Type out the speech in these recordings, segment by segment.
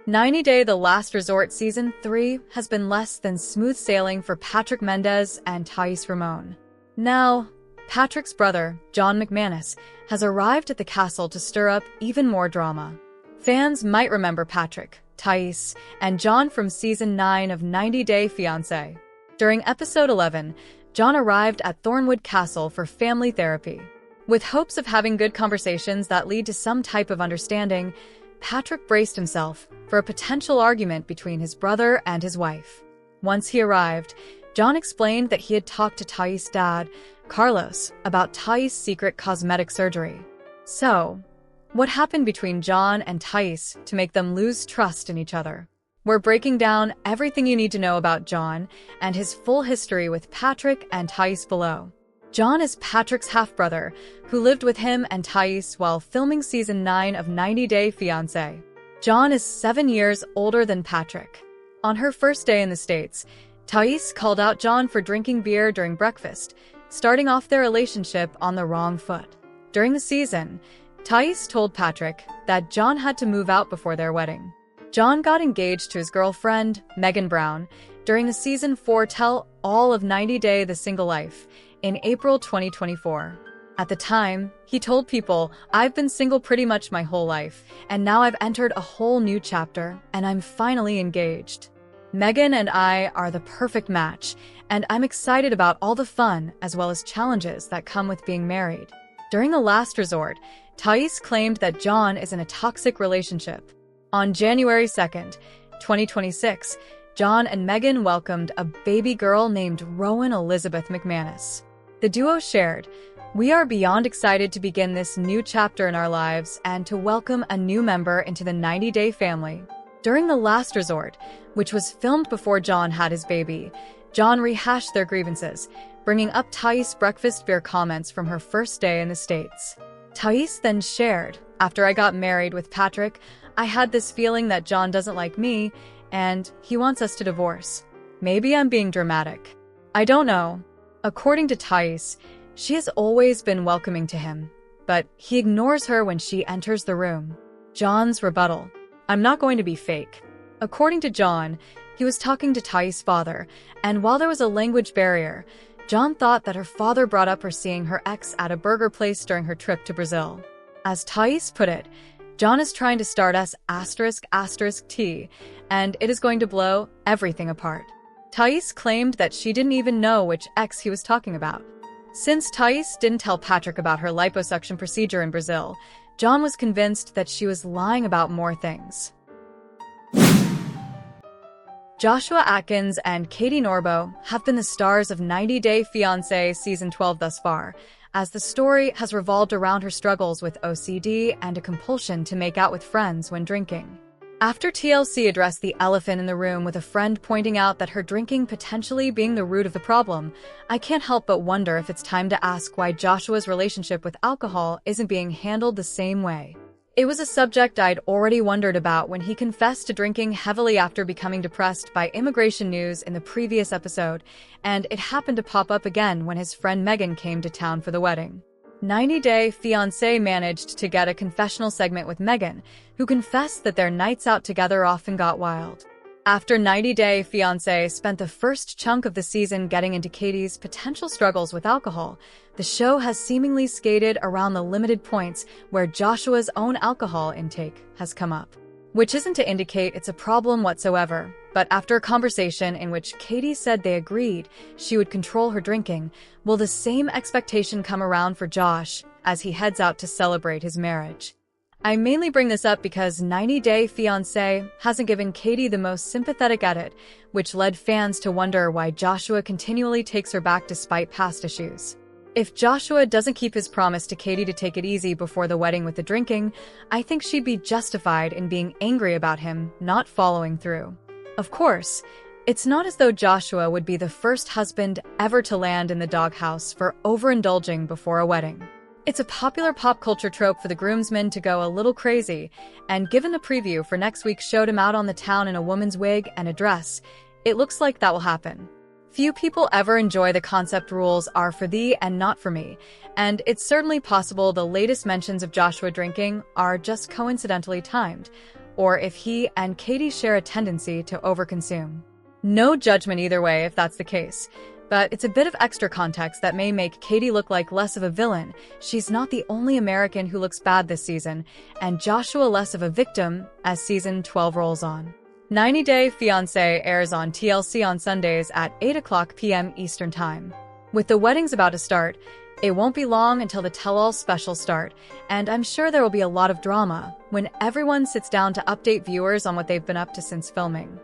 90 Day The Last Resort Season 3 has been less than smooth sailing for Patrick Mendez and Thais Ramon. Now, Patrick's brother, John McManus, has arrived at the castle to stir up even more drama. Fans might remember Patrick, Thais, and John from Season 9 of 90 Day Fiancé. During Episode 11, John arrived at Thornwood Castle for family therapy. With hopes of having good conversations that lead to some type of understanding, Patrick braced himself for a potential argument between his brother and his wife. Once he arrived, John explained that he had talked to Thais' dad, Carlos, about Thais' secret cosmetic surgery. So, what happened between John and Thais to make them lose trust in each other? We're breaking down everything you need to know about John and his full history with Patrick and Thais below. John is Patrick's half-brother, who lived with him and Thais while filming Season 9 of 90 Day Fiancé. John is 7 years older than Patrick. On her first day in the States, Thais called out John for drinking beer during breakfast, starting off their relationship on the wrong foot. During the season, Thais told Patrick that John had to move out before their wedding. John got engaged to his girlfriend, Megan Brown, during the Season 4 tell-all of 90 Day The Single Life, in April 2024. At the time, he told people, "I've been single pretty much my whole life, and now I've entered a whole new chapter, and I'm finally engaged. Megan and I are the perfect match, and I'm excited about all the fun as well as challenges that come with being married." During the last resort, Thais claimed that John is in a toxic relationship. On January 2nd, 2026, John and Megan welcomed a baby girl named Rowan Elizabeth McManus. The duo shared, "We are beyond excited to begin this new chapter in our lives and to welcome a new member into the 90 Day family." During the last resort, which was filmed before John had his baby, John rehashed their grievances, bringing up Thais' breakfast beer comments from her first day in the States. Thais then shared, "After I got married with Patrick, I had this feeling that John doesn't like me, and he wants us to divorce. Maybe I'm being dramatic. I don't know." According to Thais, she has always been welcoming to him, but he ignores her when she enters the room. John's rebuttal, "I'm not going to be fake." According to John, he was talking to Thais' father, and while there was a language barrier, John thought that her father brought up her seeing her ex at a burger place during her trip to Brazil. As Thais put it, John is trying to start us **T, and it is going to blow everything apart. Thais claimed that she didn't even know which ex he was talking about. Since Thais didn't tell Patrick about her liposuction procedure in Brazil, John was convinced that she was lying about more things. Joshua Atkins and Katie Norbo have been the stars of 90 Day Fiancé Season 12 thus far, as the story has revolved around her struggles with OCD and a compulsion to make out with friends when drinking. After TLC addressed the elephant in the room with a friend pointing out that her drinking potentially being the root of the problem, I can't help but wonder if it's time to ask why Joshua's relationship with alcohol isn't being handled the same way. It was a subject I'd already wondered about when he confessed to drinking heavily after becoming depressed by immigration news in the previous episode, and it happened to pop up again when his friend Megan came to town for the wedding. 90 Day Fiancé managed to get a confessional segment with Megan, who confessed that their nights out together often got wild. After 90 Day Fiancé spent the first chunk of the season getting into Katie's potential struggles with alcohol, the show has seemingly skated around the limited points where Joshua's own alcohol intake has come up. Which isn't to indicate it's a problem whatsoever, but after a conversation in which Katie said they agreed she would control her drinking, will the same expectation come around for Josh as he heads out to celebrate his marriage? I mainly bring this up because 90 Day Fiancé hasn't given Katie the most sympathetic edit, which led fans to wonder why Joshua continually takes her back despite past issues. If Joshua doesn't keep his promise to Katie to take it easy before the wedding with the drinking, I think she'd be justified in being angry about him not following through. Of course, it's not as though Joshua would be the first husband ever to land in the doghouse for overindulging before a wedding. It's a popular pop culture trope for the groomsmen to go a little crazy, and given the preview for next week's showed him out on the town in a woman's wig and a dress, it looks like that will happen. Few people ever enjoy the concept rules are for thee and not for me, and it's certainly possible the latest mentions of Joshua drinking are just coincidentally timed. or if he and Katie share a tendency to overconsume. No judgment either way if that's the case, but it's a bit of extra context that may make Katie look like less of a villain. She's not the only American who looks bad this season, and Joshua less of a victim as season 12 rolls on. 90 Day Fiancé airs on TLC on Sundays at 8 p.m. Eastern Time. With the weddings about to start, it won't be long until the tell-all specials start, and I'm sure there will be a lot of drama when everyone sits down to update viewers on what they've been up to since filming.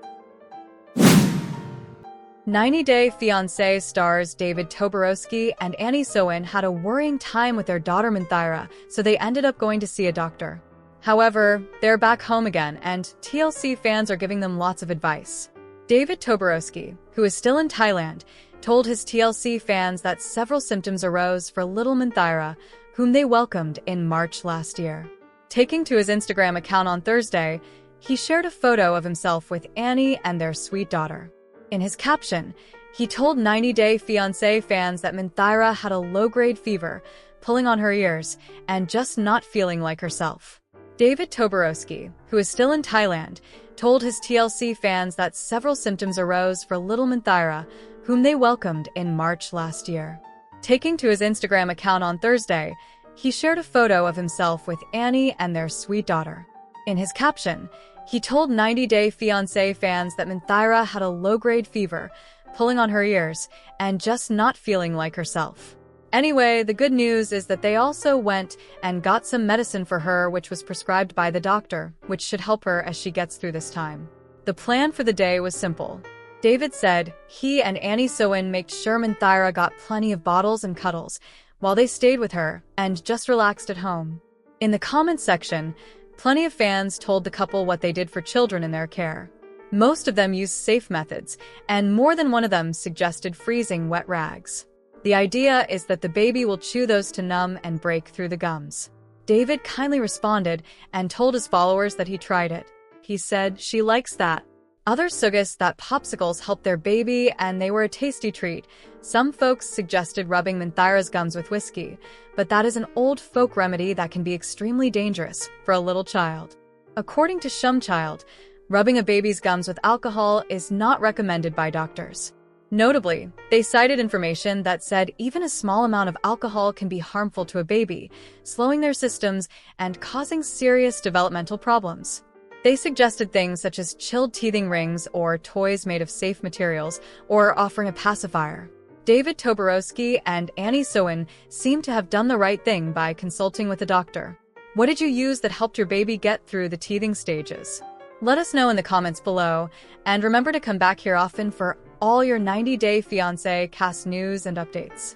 90 Day Fiancé stars David Toborowski and Annie Soin had a worrying time with their daughter Minthira, so they ended up going to see a doctor. However, they're back home again, and TLC fans are giving them lots of advice. David Toborowski, who is still in Thailand, told his TLC fans that several symptoms arose for little Minthira, whom they welcomed in March last year. Taking to his Instagram account on Thursday, he shared a photo of himself with Annie and their sweet daughter. In his caption, he told 90 Day Fiancé fans that Minthira had a low-grade fever, pulling on her ears, and just not feeling like herself. David Toborowski, who is still in Thailand, told his TLC fans that several symptoms arose for little Minthira, whom they welcomed in March last year. Taking to his Instagram account on Thursday, he shared a photo of himself with Annie and their sweet daughter. In his caption, he told 90 Day Fiancé fans that Minthira had a low-grade fever, pulling on her ears, and just not feeling like herself. Anyway, the good news is that they also went and got some medicine for her, which was prescribed by the doctor, which should help her as she gets through this time. The plan for the day was simple. David said he and Annie Soin made sure Minthira got plenty of bottles and cuddles while they stayed with her and just relaxed at home. In the comments section, plenty of fans told the couple what they did for children in their care. Most of them used safe methods, and more than one of them suggested freezing wet rags. The idea is that the baby will chew those to numb and break through the gums. David kindly responded and told his followers that he tried it. He said she likes that. Others suggested that popsicles helped their baby and they were a tasty treat. Some folks suggested rubbing Minthira's gums with whiskey, but that is an old folk remedy that can be extremely dangerous for a little child. According to Shumchild, rubbing a baby's gums with alcohol is not recommended by doctors. Notably, they cited information that said even a small amount of alcohol can be harmful to a baby, slowing their systems and causing serious developmental problems. They suggested things such as chilled teething rings or toys made of safe materials, or offering a pacifier. David Toborowski and Annie Soin seem to have done the right thing by consulting with a doctor. What did you use that helped your baby get through the teething stages? Let us know in the comments below, and remember to come back here often for all your 90 Day Fiancé cast news and updates.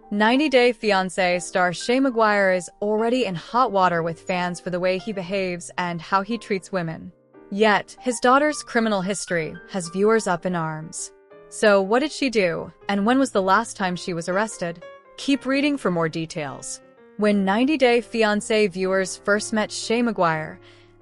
90 Day Fiancé star Shay Maguire is already in hot water with fans for the way he behaves and how he treats women. Yet, his daughter's criminal history has viewers up in arms. So, what did she do, and when was the last time she was arrested? Keep reading for more details. When 90 Day Fiancé viewers first met Shay Maguire,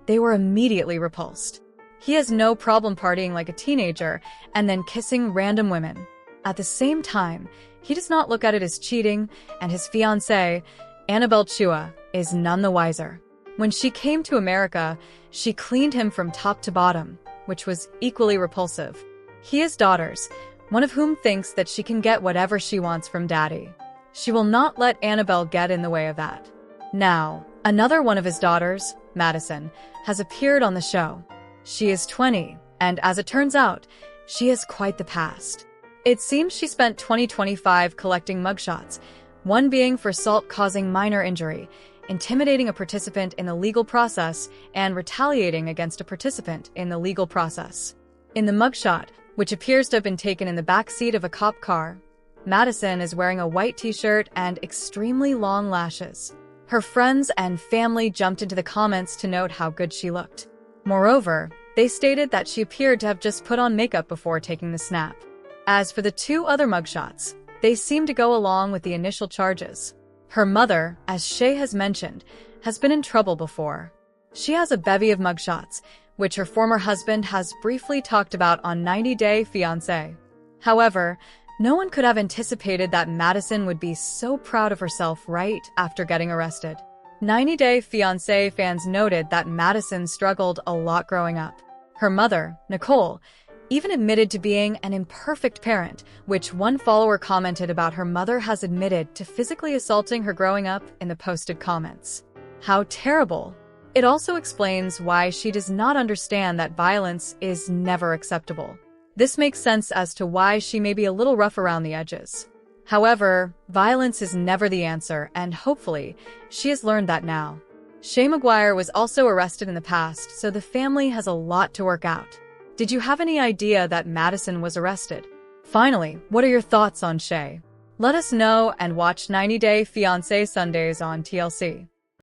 they were immediately repulsed. He has no problem partying like a teenager and then kissing random women. At the same time, he does not look at it as cheating, and his fiancée, Annabelle Chua, is none the wiser. When she came to America, she cleaned him from top to bottom, which was equally repulsive. He has daughters, one of whom thinks that she can get whatever she wants from daddy. She will not let Annabelle get in the way of that. Now, another one of his daughters, Madison, has appeared on the show. She is 20, and as it turns out, she has quite the past. It seems she spent 2025 collecting mugshots, one being for assault causing minor injury, intimidating a participant in the legal process, and retaliating against a participant in the legal process. In the mugshot, which appears to have been taken in the back seat of a cop car, Madison is wearing a white t-shirt and extremely long lashes. Her friends and family jumped into the comments to note how good she looked. Moreover, they stated that she appeared to have just put on makeup before taking the snap. As for the two other mugshots, they seem to go along with the initial charges. Her mother, as Shay has mentioned, has been in trouble before. She has a bevy of mugshots, which her former husband has briefly talked about on 90 Day Fiancé. However, no one could have anticipated that Madison would be so proud of herself right after getting arrested. 90 Day Fiancé fans noted that Madison struggled a lot growing up. Her mother, Nicole, even admitted to being an imperfect parent, which one follower commented about her mother has admitted to physically assaulting her growing up in the posted comments. How terrible! It also explains why she does not understand that violence is never acceptable. This makes sense as to why she may be a little rough around the edges. However, violence is never the answer, and hopefully, she has learned that now. Shay Maguire was also arrested in the past, so the family has a lot to work out. Did you have any idea that Madison was arrested? Finally, what are your thoughts on Shay? Let us know and watch 90 Day Fiancé Sundays on TLC.